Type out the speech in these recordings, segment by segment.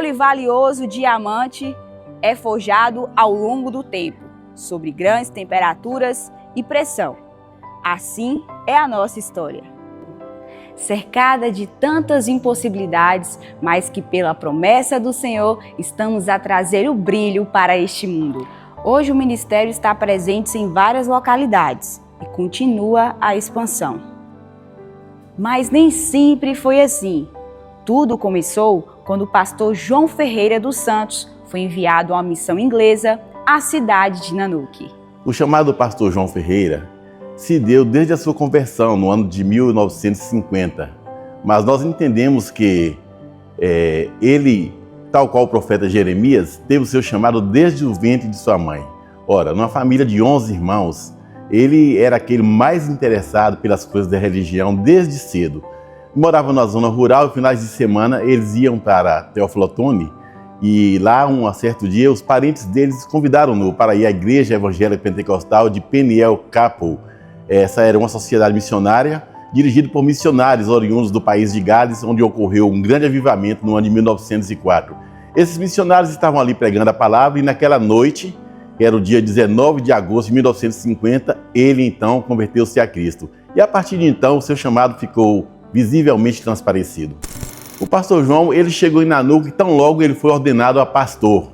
belo e valioso diamante é forjado ao longo do tempo, sob grandes temperaturas e pressão. Assim é a nossa história. Cercada de tantas impossibilidades, mas que pela promessa do Senhor estamos a trazer o brilho para este mundo. Hoje o ministério está presente em várias localidades e continua a expansão. Mas nem sempre foi assim. Tudo começou quando o pastor João Ferreira dos Santos foi enviado a uma missão inglesa à cidade de Nanuque. O chamado pastor João Ferreira se deu desde a sua conversão no ano de 1950, mas nós entendemos que ele, tal qual o profeta Jeremias, teve o seu chamado desde o ventre de sua mãe. Ora, numa família de 11 irmãos, ele era aquele mais interessado pelas coisas da religião desde cedo. Morava na zona rural e finais de semana eles iam para Teófilo Otoni e lá, um certo dia, os parentes deles convidaram-no para ir à Igreja Evangélica Pentecostal de Peniel Capel. Essa era uma sociedade missionária dirigida por missionários oriundos do país de Gales, onde ocorreu um grande avivamento no ano de 1904. Esses missionários estavam ali pregando a palavra e naquela noite, que era o dia 19 de agosto de 1950, ele então converteu-se a Cristo. E a partir de então, o seu chamado ficou visivelmente transparecido. O pastor João, ele chegou em Nanuque e tão logo ele foi ordenado a pastor.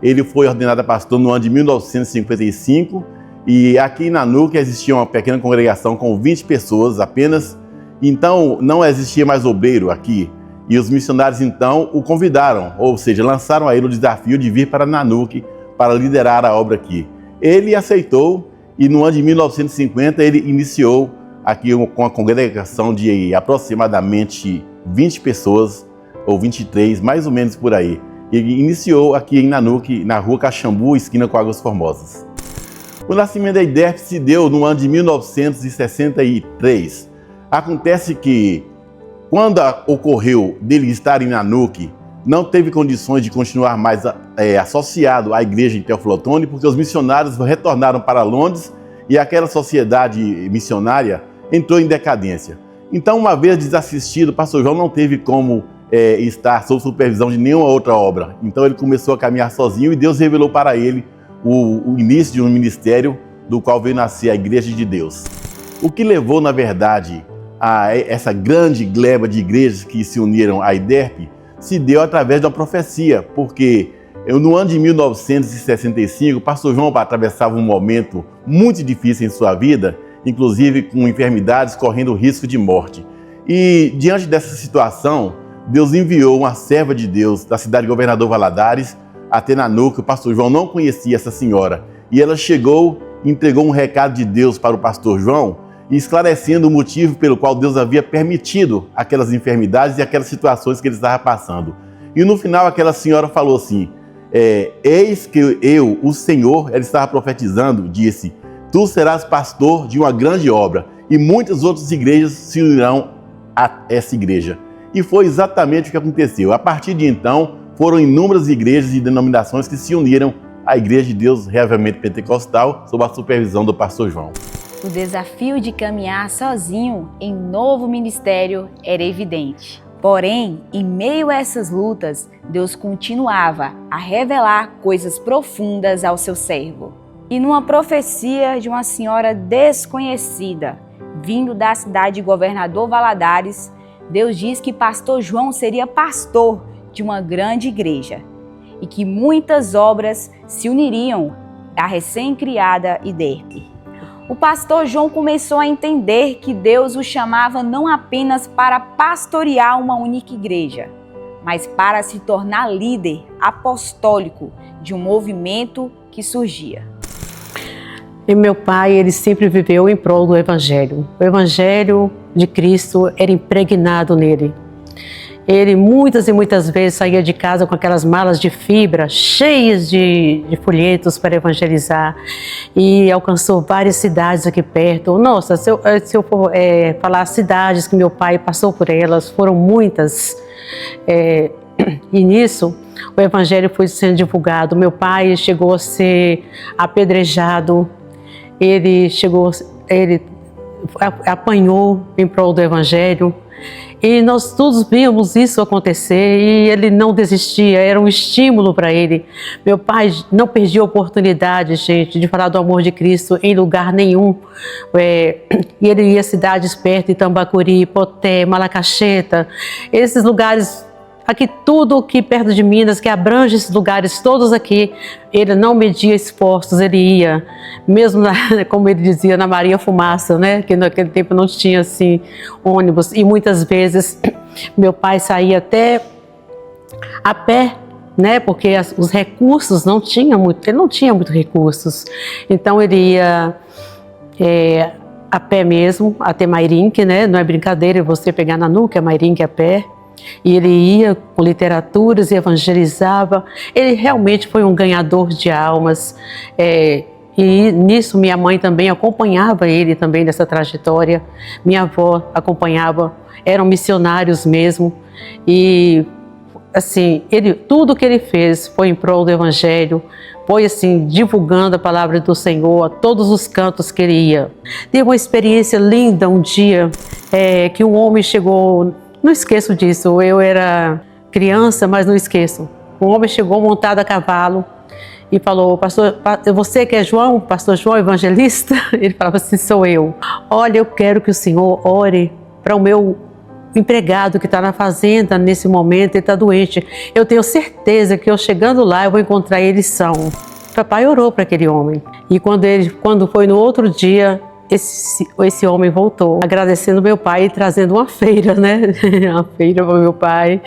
Ele foi ordenado a pastor no ano de 1955 e aqui em Nanuque existia uma pequena congregação com 20 pessoas apenas. Então não existia mais obreiro aqui e os missionários então o convidaram, ou seja, lançaram a ele o desafio de vir para Nanuque para liderar a obra aqui. Ele aceitou e no ano de 1950 ele iniciou aqui com a congregação de aproximadamente 20 pessoas, ou 23, mais ou menos por aí. E iniciou aqui em Nanuque, na rua Caxambu, esquina com Águas Formosas. O nascimento da IDERP se deu no ano de 1963. Acontece que, quando ocorreu dele estar em Nanuque, não teve condições de continuar mais associado à igreja em Teófilo Otoni, porque os missionários retornaram para Londres e aquela sociedade missionária entrou em decadência. Então, uma vez desassistido, o pastor João não teve como estar sob supervisão de nenhuma outra obra. Então ele começou a caminhar sozinho e Deus revelou para ele o início de um ministério do qual veio nascer a Igreja de Deus. O que levou, na verdade, a essa grande gleba de igrejas que se uniram à IDERP se deu através de uma profecia, porque no ano de 1965, o pastor João atravessava um momento muito difícil em sua vida, inclusive com enfermidades, correndo risco de morte. E diante dessa situação, Deus enviou uma serva de Deus da cidade de Governador Valadares até Nanuque. O pastor João não conhecia essa senhora. E ela chegou e entregou um recado de Deus para o pastor João, esclarecendo o motivo pelo qual Deus havia permitido aquelas enfermidades e aquelas situações que ele estava passando. E no final aquela senhora falou assim, eis que eu, o Senhor, ela estava profetizando, disse, tu serás pastor de uma grande obra e muitas outras igrejas se unirão a essa igreja. E foi exatamente o que aconteceu. A partir de então, foram inúmeras igrejas e denominações que se uniram à Igreja de Deus Reavivamento Pentecostal, sob a supervisão do pastor João. O desafio de caminhar sozinho em novo ministério era evidente. Porém, em meio a essas lutas, Deus continuava a revelar coisas profundas ao seu servo. E numa profecia de uma senhora desconhecida, vindo da cidade de Governador Valadares, Deus diz que pastor João seria pastor de uma grande igreja e que muitas obras se uniriam à recém-criada IDERP. O pastor João começou a entender que Deus o chamava não apenas para pastorear uma única igreja, mas para se tornar líder apostólico de um movimento que surgia. E meu pai, ele sempre viveu em prol do Evangelho. O Evangelho de Cristo era impregnado nele. Ele muitas e muitas vezes saía de casa com aquelas malas de fibra cheias de folhetos para evangelizar e alcançou várias cidades aqui perto. Nossa, se eu for falar as cidades que meu pai passou por elas, foram muitas. E nisso, o Evangelho foi sendo divulgado. Meu pai chegou a ser apedrejado. apanhou em prol do Evangelho. E nós todos víamos isso acontecer e ele não desistia, era um estímulo para ele. Meu pai não perdia a oportunidade, gente, de falar do amor de Cristo em lugar nenhum. E ele ia a cidades perto, Itambacuri, Poté, Malacacheta, esses lugares, aqui tudo aqui perto de Minas, que abrange esses lugares todos aqui, ele não media esforços, ele ia, mesmo como ele dizia, na Maria Fumaça, né? Que naquele tempo não tinha assim ônibus, e muitas vezes meu pai saía até a pé, né? Porque os recursos não tinha muito, ele não tinha muitos recursos, então ele ia a pé mesmo até Mairinque, né? Não é brincadeira você pegar na nuca, Mairinque a pé. E ele ia com literaturas e evangelizava. Ele realmente foi um ganhador de almas. E nisso minha mãe também acompanhava ele também nessa trajetória. Minha avó acompanhava, eram missionários mesmo. E assim, tudo que ele fez foi em prol do Evangelho. Foi assim, divulgando a palavra do Senhor a todos os cantos que ele ia. Teve uma experiência linda um dia que um homem chegou. Não esqueço disso, eu era criança, mas não esqueço. Um homem chegou montado a cavalo e falou: pastor, você que é João, pastor João evangelista? Ele falava assim: sou eu. Olha, eu quero que o senhor ore para o meu empregado que está na fazenda nesse momento, ele está doente. Eu tenho certeza que eu chegando lá eu vou encontrar eles são. Papai orou para aquele homem. E quando foi no outro dia, esse homem voltou, agradecendo meu pai e trazendo uma feira, né? Uma feira para meu pai,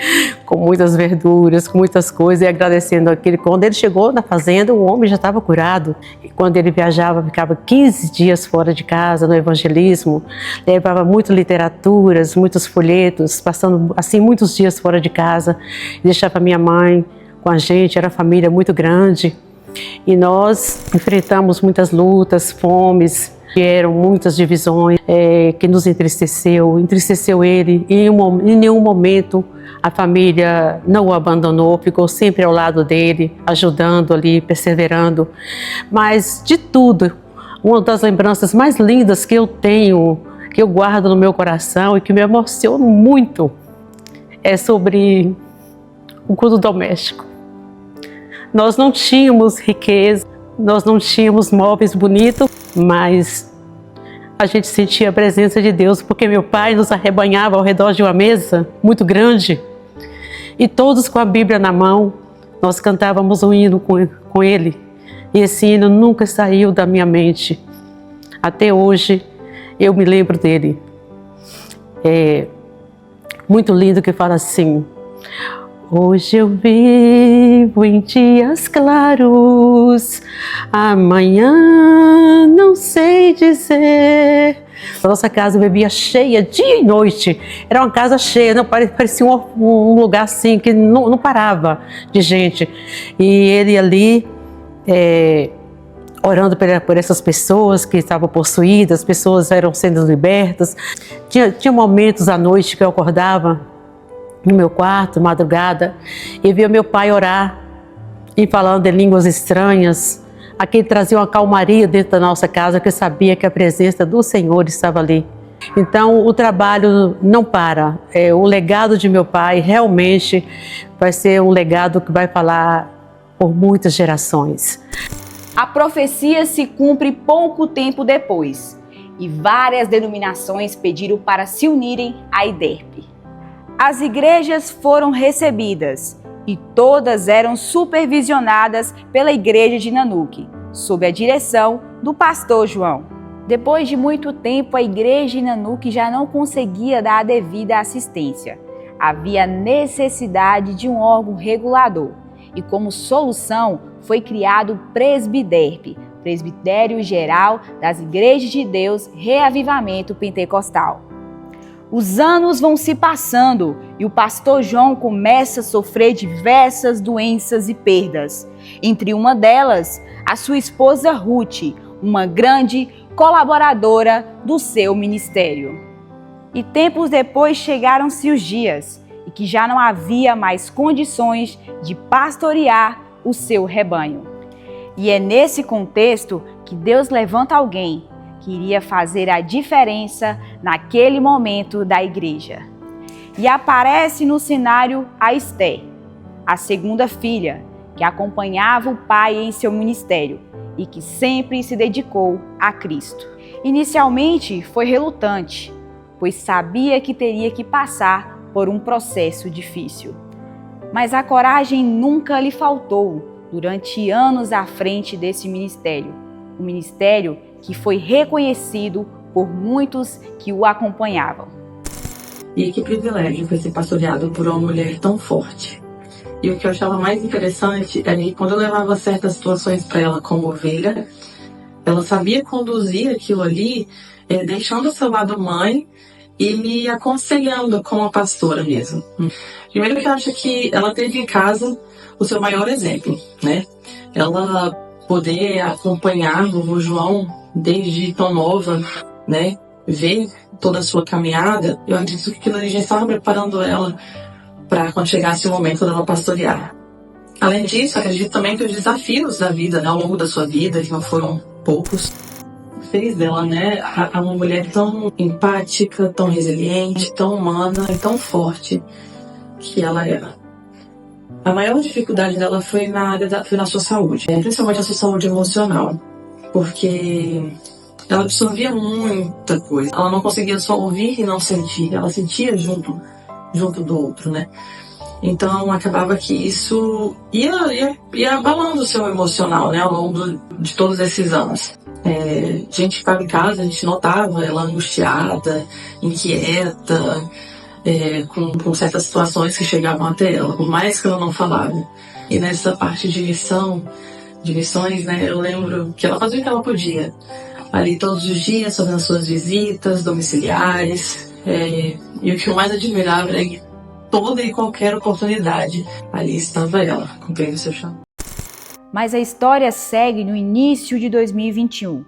com muitas verduras, com muitas coisas, e agradecendo aquele. Quando ele chegou na fazenda, o homem já estava curado. E quando ele viajava, ficava 15 dias fora de casa no evangelismo, levava muitas literaturas, muitos folhetos, passando assim muitos dias fora de casa, deixava minha mãe com a gente, era família muito grande. E nós enfrentamos muitas lutas, fomes, vieram muitas divisões que nos entristeceu ele. E em nenhum momento a família não o abandonou, ficou sempre ao lado dele, ajudando ali, perseverando. Mas de tudo, uma das lembranças mais lindas que eu tenho, que eu guardo no meu coração e que me emociona muito, é sobre o culto doméstico. Nós não tínhamos riqueza, nós não tínhamos móveis bonitos, mas a gente sentia a presença de Deus, porque meu pai nos arrebanhava ao redor de uma mesa muito grande e todos com a Bíblia na mão, nós cantávamos um hino com ele, e esse hino nunca saiu da minha mente. Até hoje eu me lembro dele. É muito lindo, que fala assim: hoje eu vivo em dias claros, amanhã não sei dizer. A nossa casa bebia cheia dia e noite, era uma casa cheia, não parecia um lugar assim que não parava de gente. E ele ali orando por essas pessoas que estavam possuídas, as pessoas eram sendo libertas. Tinha momentos à noite que eu acordava no meu quarto, madrugada, e via meu pai orar e falando em línguas estranhas. Aquele trazia uma calmaria dentro da nossa casa, que eu sabia que a presença do Senhor estava ali. Então o trabalho não para. O legado de meu pai realmente vai ser um legado que vai falar por muitas gerações. A profecia se cumpre pouco tempo depois, e várias denominações pediram para se unirem à IDERP. As igrejas foram recebidas e todas eram supervisionadas pela igreja de Nanuque, sob a direção do pastor João. Depois de muito tempo, a igreja de Nanuque já não conseguia dar a devida assistência. Havia necessidade de um órgão regulador e, como solução, foi criado o Presbiderp, Presbitério Geral das Igrejas de Deus Reavivamento Pentecostal. Os anos vão se passando e o pastor João começa a sofrer diversas doenças e perdas. Entre uma delas, a sua esposa Ruth, uma grande colaboradora do seu ministério. E tempos depois chegaram-se os dias em que já não havia mais condições de pastorear o seu rebanho. E é nesse contexto que Deus levanta alguém que iria fazer a diferença naquele momento da igreja. E aparece no cenário a Esté, a segunda filha, que acompanhava o pai em seu ministério e que sempre se dedicou a Cristo. Inicialmente foi relutante, pois sabia que teria que passar por um processo difícil. Mas a coragem nunca lhe faltou durante anos à frente desse ministério, um ministério que foi reconhecido por muitos que o acompanhavam. E que privilégio foi ser pastoreado por uma mulher tão forte. E o que eu achava mais interessante é que quando eu levava certas situações para ela como ovelha, ela sabia conduzir aquilo ali, deixando o seu lado mãe e me aconselhando como a pastora mesmo. Primeiro que eu acho que ela teve em casa o seu maior exemplo, né? Ela poder acompanhar o vovô João desde tão nova, né? Ver toda a sua caminhada, eu acredito que aquilo ali já estava preparando ela para quando chegasse o momento dela pastorear. Além disso, acredito também que os desafios da vida, né, ao longo da sua vida, que não foram poucos, fez dela, né, uma mulher tão empática, tão resiliente, tão humana e tão forte que ela era. A maior dificuldade dela foi na sua saúde, principalmente a sua saúde emocional, porque ela absorvia muita coisa. Ela não conseguia só ouvir e não sentir, ela sentia junto do outro, né? Então acabava que isso ia abalando o seu emocional, né, ao longo de todos esses anos. A gente ficava em casa, a gente notava ela angustiada, inquieta, com certas situações que chegavam até ela, por mais que ela não falava. E nessa parte de missões, né, eu lembro que ela fazia o que ela podia, ali todos os dias, fazendo suas visitas domiciliares. E o que eu mais admirava era que toda e qualquer oportunidade, ali estava ela, cumprindo seu chamado. Mas a história segue no início de 2021.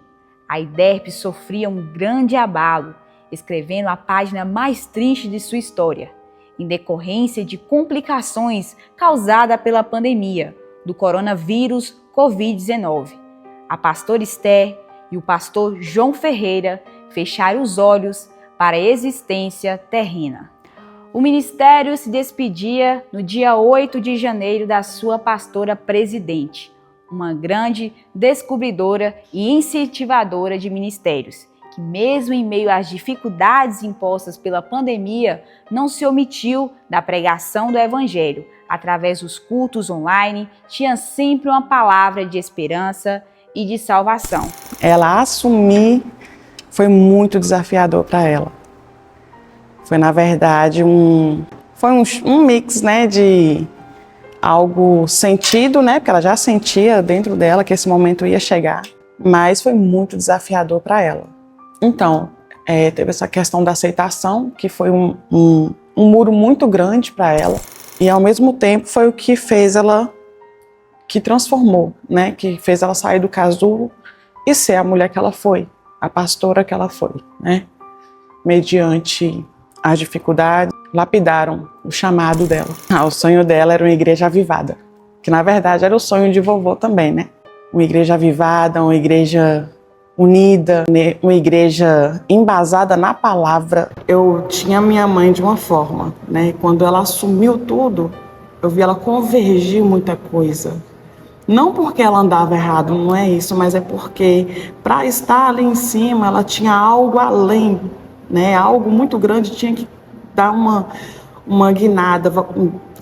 A IDERP sofria um grande abalo, escrevendo a página mais triste de sua história, em decorrência de complicações causadas pela pandemia do coronavírus Covid-19. A pastora Esté e o pastor João Ferreira fecharam os olhos para a existência terrena. O ministério se despedia no dia 8 de janeiro da sua pastora presidente, uma grande descobridora e incentivadora de ministérios, que mesmo em meio às dificuldades impostas pela pandemia, não se omitiu da pregação do Evangelho. Através dos cultos online, tinha sempre uma palavra de esperança e de salvação. Ela assumir foi muito desafiador para ela. Foi, na verdade, um mix, né, de algo sentido, né, porque ela já sentia dentro dela que esse momento ia chegar, mas foi muito desafiador para ela. Então, teve essa questão da aceitação, que foi um muro muito grande para ela, e ao mesmo tempo foi o que fez ela, que transformou, né, que fez ela sair do casulo e ser a mulher que ela foi, a pastora que ela foi, né, mediante as dificuldades, lapidaram o chamado dela. O sonho dela era uma igreja avivada, que na verdade era o sonho de vovô também, né? Uma igreja avivada, uma igreja unida, uma igreja embasada na palavra. Eu tinha minha mãe de uma forma, né? E quando ela assumiu tudo, eu vi ela convergir muita coisa. Não porque ela andava errado, não é isso, mas é porque para estar ali em cima, ela tinha algo além, né? Algo muito grande, tinha que dar uma guinada,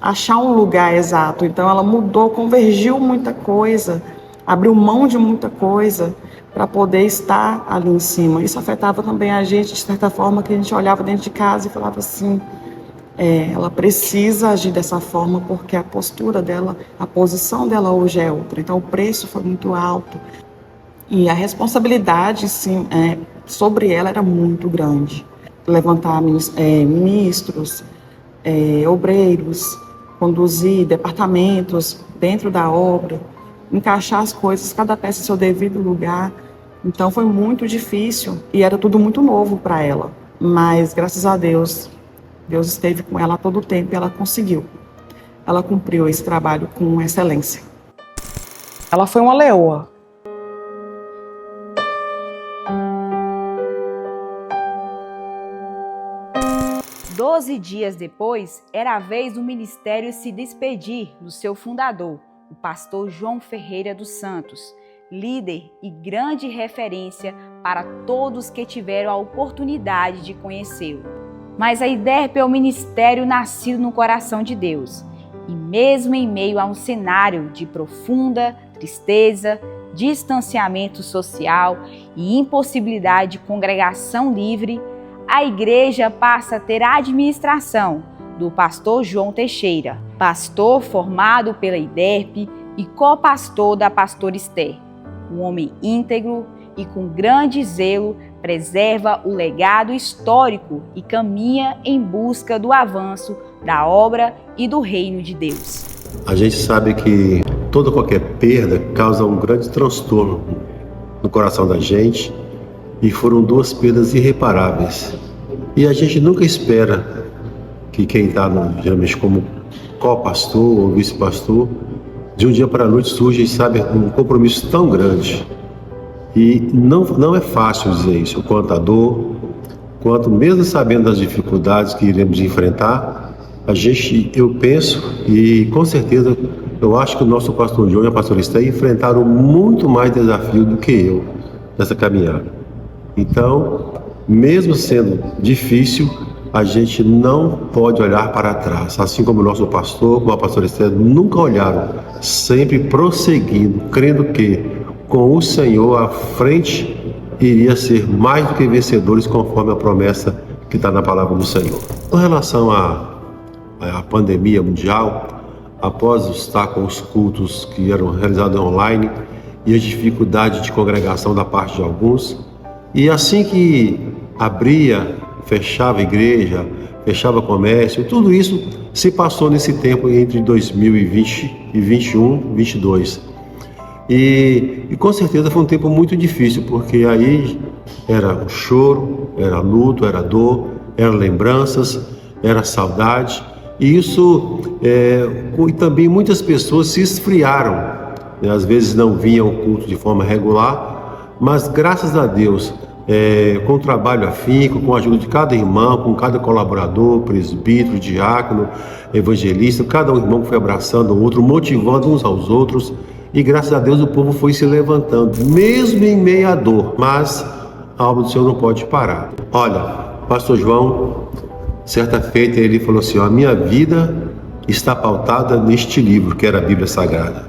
achar um lugar exato. Então ela mudou, convergiu muita coisa, abriu mão de muita coisa para poder estar ali em cima. Isso afetava também a gente, de certa forma, que a gente olhava dentro de casa e falava assim, ela precisa agir dessa forma porque a postura dela, a posição dela hoje é outra. Então o preço foi muito alto e a responsabilidade, sim, sobre ela era muito grande. Levantar ministros, obreiros, conduzir departamentos dentro da obra, encaixar as coisas, cada peça em seu devido lugar. Então foi muito difícil e era tudo muito novo para ela. Mas graças a Deus, Deus esteve com ela todo o tempo e ela conseguiu. Ela cumpriu esse trabalho com excelência. Ela foi uma leoa. 12 dias depois, era a vez do ministério se despedir do seu fundador, o pastor João Ferreira dos Santos, líder e grande referência para todos que tiveram a oportunidade de conhecê-lo. Mas a IDERP é o ministério nascido no coração de Deus. E mesmo em meio a um cenário de profunda tristeza, distanciamento social e impossibilidade de congregação livre, a igreja passa a ter a administração do pastor João Teixeira, pastor formado pela IDERP e co-pastor da pastora Esther. Um homem íntegro e com grande zelo preserva o legado histórico e caminha em busca do avanço da obra e do reino de Deus. A gente sabe que toda qualquer perda causa um grande transtorno no coração da gente, e foram 2 perdas irreparáveis. E a gente nunca espera que quem está geralmente como co-pastor ou vice-pastor, de um dia para a noite surge, sabe, um compromisso tão grande. E não é fácil dizer isso, quanto a dor, quanto mesmo sabendo das dificuldades que iremos enfrentar, eu penso e com certeza eu acho que o nosso pastor João e a pastora Esther enfrentaram muito mais desafio do que eu nessa caminhada. Então, mesmo sendo difícil, a gente não pode olhar para trás, assim como o nosso pastor, como a pastora Esther, nunca olharam, sempre prosseguindo, crendo que com o Senhor à frente iria ser mais do que vencedores, conforme a promessa que está na palavra do Senhor. Com relação à pandemia mundial, após estar com os cultos que eram realizados online e a dificuldade de congregação da parte de alguns, e assim que abria, fechava a igreja, fechava comércio, tudo isso se passou nesse tempo entre 2020 e 2021, 2022. E com certeza foi um tempo muito difícil, porque aí era um choro, era luto, era dor, eram lembranças, era saudade. E isso, e também muitas pessoas se esfriaram, né? Às vezes não vinham ao culto de forma regular, mas graças a Deus, com o trabalho afinco, com a ajuda de cada irmão, com cada colaborador, presbítero, diácono, evangelista, cada um irmão foi abraçando o outro, motivando uns aos outros, e graças a Deus o povo foi se levantando, mesmo em meio à dor, mas a obra do Senhor não pode parar. Olha, pastor João, certa feita ele falou assim, a minha vida está pautada neste livro, que era a Bíblia Sagrada.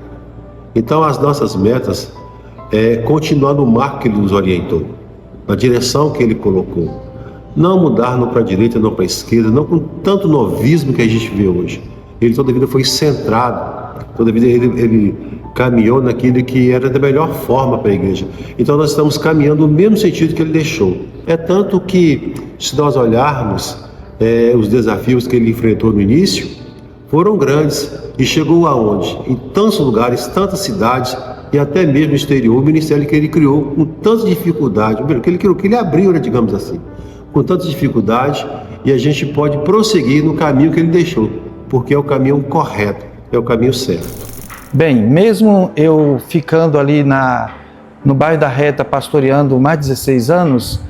Então as nossas metas é continuar no marco que ele nos orientou, na direção que ele colocou. Não mudar não para a direita, não para a esquerda, não com tanto novismo que a gente vê hoje. Ele toda a vida foi centrado, toda a vida ele caminhou naquilo que era da melhor forma para a igreja. Então nós estamos caminhando no mesmo sentido que ele deixou. É tanto que, se nós olharmos os desafios que ele enfrentou no início, foram grandes. E chegou aonde? Em tantos lugares, tantas cidades e até mesmo no exterior, o ministério que ele criou com tanta dificuldade, que ele abriu, né, digamos assim, com tanta dificuldade, e a gente pode prosseguir no caminho que ele deixou, porque é o caminho correto, é o caminho certo. Bem, mesmo eu ficando ali no bairro da Reta, pastoreando mais de 16 anos,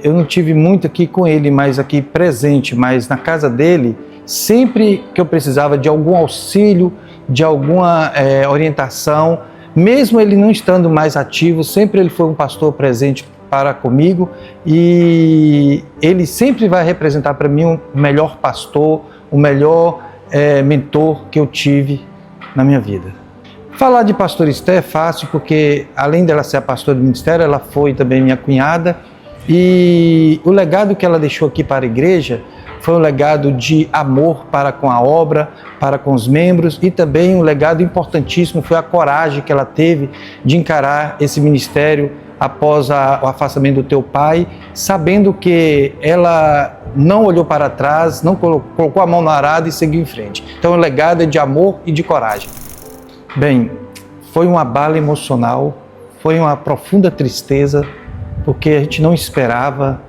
eu não tive muito aqui com ele, mas aqui presente, mas na casa dele, sempre que eu precisava de algum auxílio, de alguma orientação, mesmo ele não estando mais ativo, sempre ele foi um pastor presente para comigo, e ele sempre vai representar para mim o melhor pastor, o melhor mentor que eu tive na minha vida. Falar de pastora Esther é fácil, porque além dela ser a pastora do ministério, ela foi também minha cunhada, e o legado que ela deixou aqui para a igreja foi um legado de amor para com a obra, para com os membros, e também um legado importantíssimo foi a coragem que ela teve de encarar esse ministério após o afastamento do teu pai, sabendo que ela não olhou para trás, não colocou a mão na arada e seguiu em frente. Então o legado é de amor e de coragem. Bem, foi uma abalo emocional, foi uma profunda tristeza, porque a gente não esperava,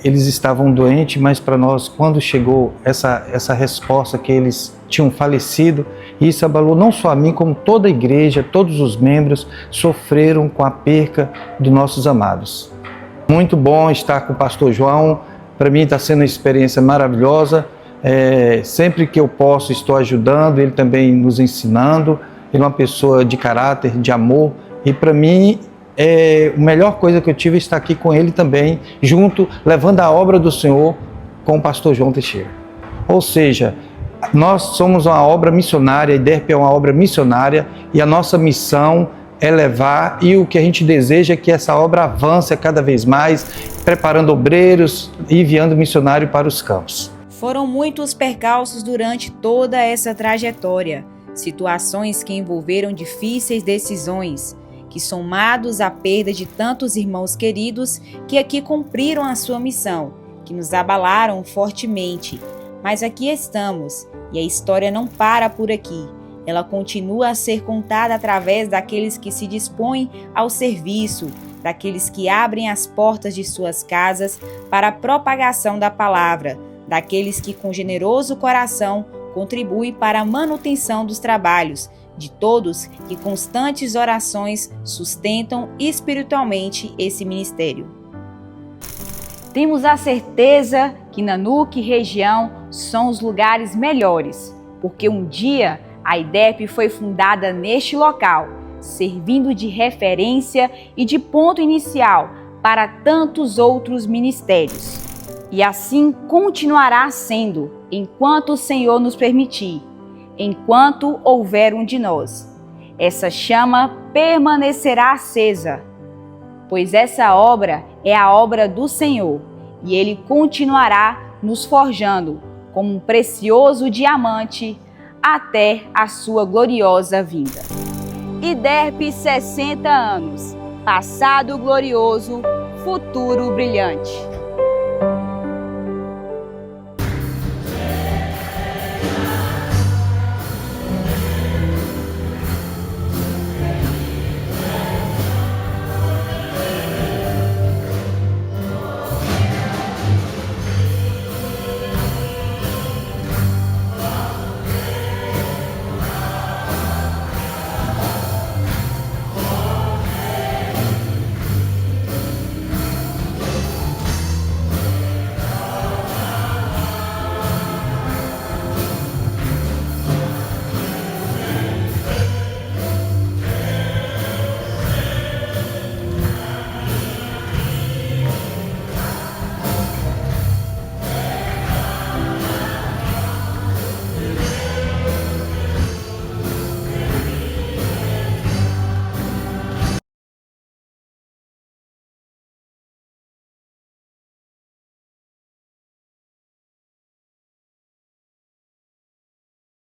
eles estavam doentes, mas para nós, quando chegou essa resposta que eles tinham falecido, isso abalou não só a mim, como toda a igreja, todos os membros sofreram com a perca dos nossos amados. Muito bom estar com o pastor João, Para mim está sendo uma experiência maravilhosa. Sempre que eu posso, estou ajudando, ele também nos ensinando. Ele é uma pessoa de caráter, de amor. E para mim, a melhor coisa que eu tive é estar aqui com ele também, junto, levando a obra do Senhor com o pastor João Teixeira. Ou seja, nós somos uma obra missionária, a IDERP é uma obra missionária e a nossa missão é levar, e o que a gente deseja é que essa obra avance cada vez mais, preparando obreiros e enviando missionários para os campos. Foram muitos percalços durante toda essa trajetória, situações que envolveram difíceis decisões, que somados à perda de tantos irmãos queridos que aqui cumpriram a sua missão, que nos abalaram fortemente. Mas aqui estamos, e a história não para por aqui. Ela continua a ser contada através daqueles que se dispõem ao serviço, daqueles que abrem as portas de suas casas para a propagação da palavra, daqueles que com generoso coração contribuem para a manutenção dos trabalhos, de todos que constantes orações sustentam espiritualmente esse ministério. Temos a certeza que Nanuque e região são os lugares melhores, porque um dia a IDERP foi fundada neste local, servindo de referência e de ponto inicial para tantos outros ministérios. E assim continuará sendo, enquanto o Senhor nos permitir, enquanto houver um de nós. Essa chama permanecerá acesa, pois essa obra é a obra do Senhor, e Ele continuará nos forjando como um precioso diamante até a sua gloriosa vinda. IDERP 60 anos, passado glorioso, futuro brilhante.